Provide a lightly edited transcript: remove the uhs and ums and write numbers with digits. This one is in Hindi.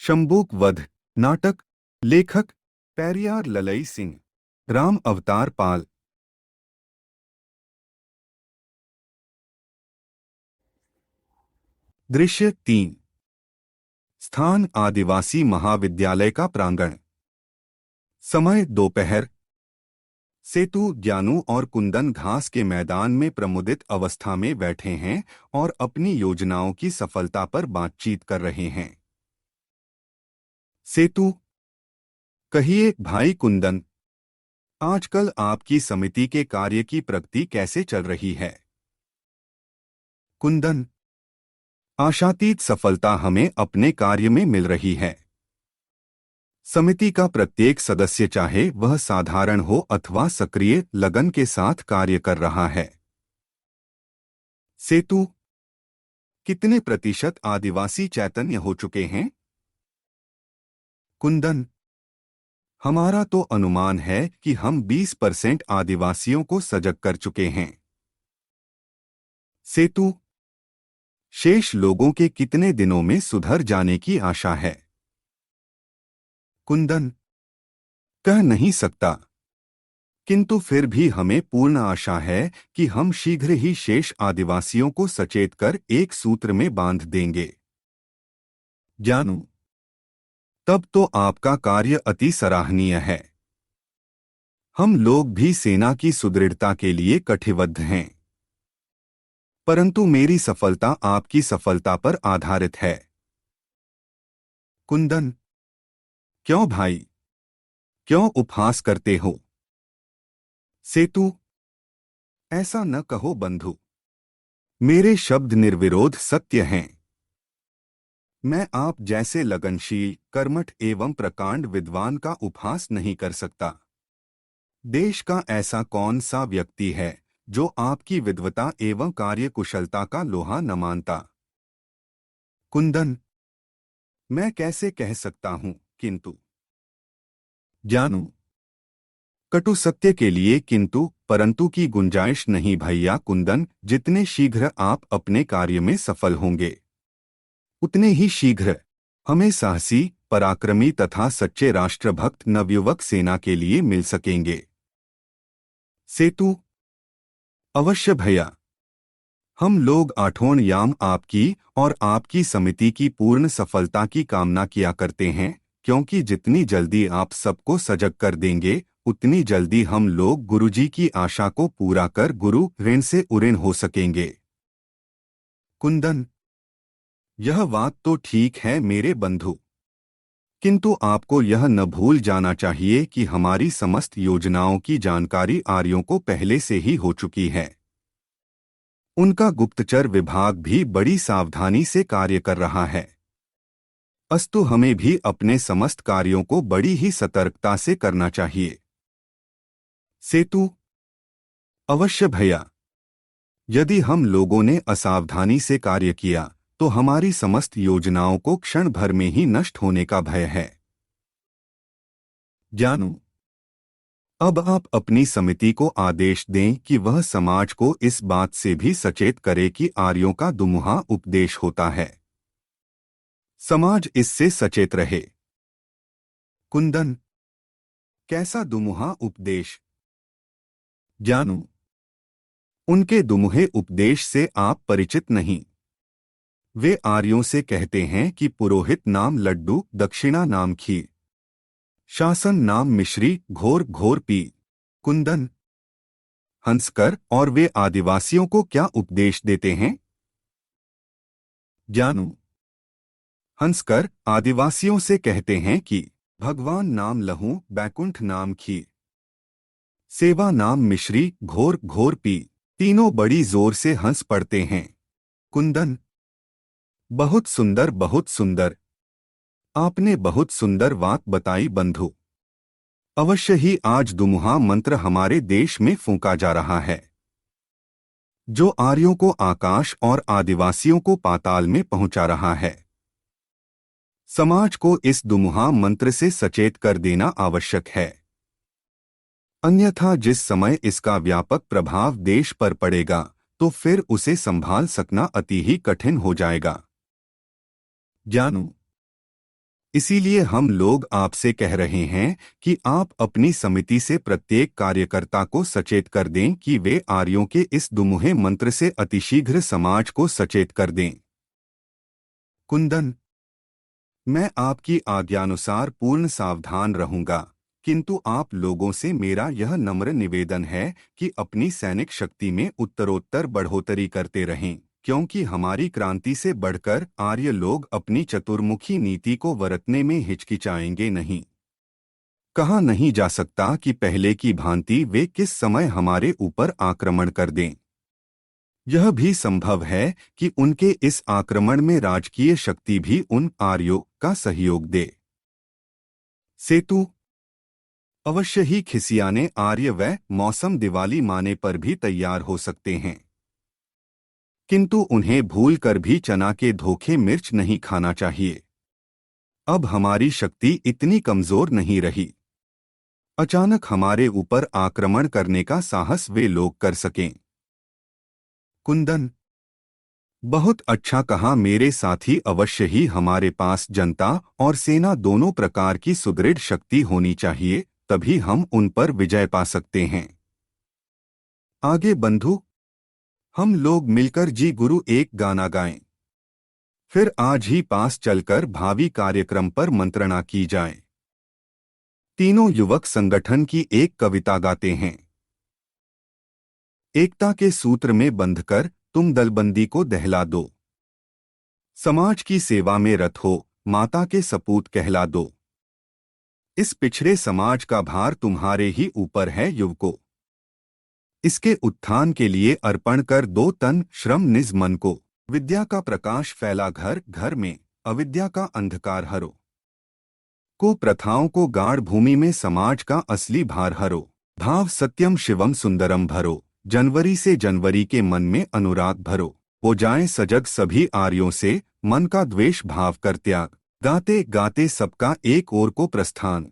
शंबुक वध नाटक। लेखक पेरियार ललई सिंह। राम अवतार पाल। दृश्य 3। स्थान आदिवासी महाविद्यालय का प्रांगण। समय दोपहर। सेतु, ज्ञानू और कुंदन घास के मैदान में प्रमुदित अवस्था में बैठे हैं और अपनी योजनाओं की सफलता पर बातचीत कर रहे हैं। सेतु: कहिए भाई कुंदन, आजकल आपकी समिति के कार्य की प्रगति कैसे चल रही है? कुंदन: आशातीत सफलता हमें अपने कार्य में मिल रही है। समिति का प्रत्येक सदस्य, चाहे वह साधारण हो अथवा सक्रिय, लगन के साथ कार्य कर रहा है। सेतु: कितने प्रतिशत आदिवासी चैतन्य हो चुके हैं? कुंदन: हमारा तो अनुमान है कि हम 20% आदिवासियों को सजग कर चुके हैं। सेतु: शेष लोगों के कितने दिनों में सुधर जाने की आशा है? कुंदन: कह नहीं सकता, किंतु फिर भी हमें पूर्ण आशा है कि हम शीघ्र ही शेष आदिवासियों को सचेत कर एक सूत्र में बांध देंगे। ज्ञानू: तब तो आपका कार्य अति सराहनीय है। हम लोग भी सेना की सुदृढ़ता के लिए कटिबद्ध हैं, परंतु मेरी सफलता आपकी सफलता पर आधारित है। कुंदन: क्यों भाई, क्यों उपहास करते हो? सेतु: ऐसा न कहो बंधु, मेरे शब्द निर्विरोध सत्य हैं। मैं आप जैसे लगनशील, कर्मठ एवं प्रकांड विद्वान का उपहास नहीं कर सकता। देश का ऐसा कौन सा व्यक्ति है जो आपकी विद्वता एवं कार्यकुशलता का लोहा न मानता? कुंदन: मैं कैसे कह सकता हूं किंतु? ज्ञानू: कटु सत्य के लिए किंतु परंतु की गुंजाइश नहीं भैया कुंदन। जितने शीघ्र आप अपने कार्य में सफल होंगे, उतने ही शीघ्र हमें साहसी, पराक्रमी तथा सच्चे राष्ट्रभक्त नवयुवक सेना के लिए मिल सकेंगे। सेतु: अवश्य भैया, हम लोग आठों याम आपकी और आपकी समिति की पूर्ण सफलता की कामना किया करते हैं, क्योंकि जितनी जल्दी आप सबको सजग कर देंगे, उतनी जल्दी हम लोग गुरुजी की आशा को पूरा कर गुरु ऋण से उऋण हो सकेंगे। कुंदन: यह बात तो ठीक है मेरे बंधु, किंतु आपको यह न भूल जाना चाहिए कि हमारी समस्त योजनाओं की जानकारी आर्यों को पहले से ही हो चुकी है। उनका गुप्तचर विभाग भी बड़ी सावधानी से कार्य कर रहा है। अस्तु हमें भी अपने समस्त कार्यों को बड़ी ही सतर्कता से करना चाहिए। सेतु: अवश्य भैया, यदि हम लोगों ने असावधानी से कार्य किया तो हमारी समस्त योजनाओं को क्षण भर में ही नष्ट होने का भय है। ज्ञानू: अब आप अपनी समिति को आदेश दें कि वह समाज को इस बात से भी सचेत करे कि आर्यों का दुमुहा उपदेश होता है। समाज इससे सचेत रहे। कुंदन: कैसा दुमुहा उपदेश? ज्ञानू: उनके दुमुहे उपदेश से आप परिचित नहीं। वे आर्यों से कहते हैं कि पुरोहित नाम लड्डू, दक्षिणा नाम खीर, शासन नाम मिश्री, घोर घोर पी। कुंदन: हंसकर और वे आदिवासियों को क्या उपदेश देते हैं? ज्ञानू: हंसकर आदिवासियों से कहते हैं कि भगवान नाम लहू, बैकुंठ नाम खीर, सेवा नाम मिश्री, घोर घोर पी। तीनों बड़ी जोर से हंस पड़ते हैं। कुंदन: बहुत सुंदर, बहुत सुंदर। आपने बहुत सुंदर बात बताई बंधु। अवश्य ही आज दुमुहा मंत्र हमारे देश में फूंका जा रहा है, जो आर्यों को आकाश और आदिवासियों को पाताल में पहुंचा रहा है। समाज को इस दुमुहा मंत्र से सचेत कर देना आवश्यक है, अन्यथा जिस समय इसका व्यापक प्रभाव देश पर पड़ेगा तो फिर उसे संभाल सकना अति ही कठिन हो जाएगा। ज्ञानू: इसीलिए हम लोग आपसे कह रहे हैं कि आप अपनी समिति से प्रत्येक कार्यकर्ता को सचेत कर दें कि वे आर्यों के इस दुमुहे मंत्र से अतिशीघ्र समाज को सचेत कर दें। कुंदन, मैं आपकी आज्ञानुसार पूर्ण सावधान रहूंगा, किंतु आप लोगों से मेरा यह नम्र निवेदन है कि अपनी सैनिक शक्ति में उत्तरोत्तर बढ़ोतरी करते रहें, क्योंकि हमारी क्रांति से बढ़कर आर्य लोग अपनी चतुर्मुखी नीति को बरतने में हिचकिचाएंगे नहीं। कहा नहीं जा सकता कि पहले की भांति वे किस समय हमारे ऊपर आक्रमण कर दें। यह भी संभव है कि उनके इस आक्रमण में राजकीय शक्ति भी उन आर्यों का सहयोग दे। सेतु, अवश्य ही खिसियाने आर्य व मौसम दिवाली माने पर भी तैयार हो सकते हैं, किंतु उन्हें भूल कर भी चना के धोखे मिर्च नहीं खाना चाहिए। अब हमारी शक्ति इतनी कमजोर नहीं रही। अचानक हमारे ऊपर आक्रमण करने का साहस वे लोग कर सकें। कुंदन, बहुत अच्छा कहा मेरे साथी। अवश्य ही हमारे पास जनता और सेना दोनों प्रकार की सुदृढ़ शक्ति होनी चाहिए, तभी हम उन पर विजय पा सकते हैं। आगे बंधु, हम लोग मिलकर जी गुरु एक गाना गाएं। फिर आज ही पास चलकर भावी कार्यक्रम पर मंत्रणा की जाए। तीनों युवक संगठन की एक कविता गाते हैं। एकता के सूत्र में बंधकर तुम दलबंदी को दहला दो, समाज की सेवा में रत हो माता के सपूत कहला दो। इस पिछड़े समाज का भार तुम्हारे ही ऊपर है युवको, इसके उत्थान के लिए अर्पण कर दो तन श्रम निज मन को। विद्या का प्रकाश फैला घर घर में, अविद्या का अंधकार हरो। कुप्रथाओं को गाढ़ भूमि में समाज का असली भार हरो। भाव सत्यम शिवम सुंदरम भरो, जनवरी से जनवरी के मन में अनुराग भरो। हो जाएं सजग सभी आर्यों से, मन का द्वेष भाव कर त्याग। गाते गाते सबका एक ओर को प्रस्थान।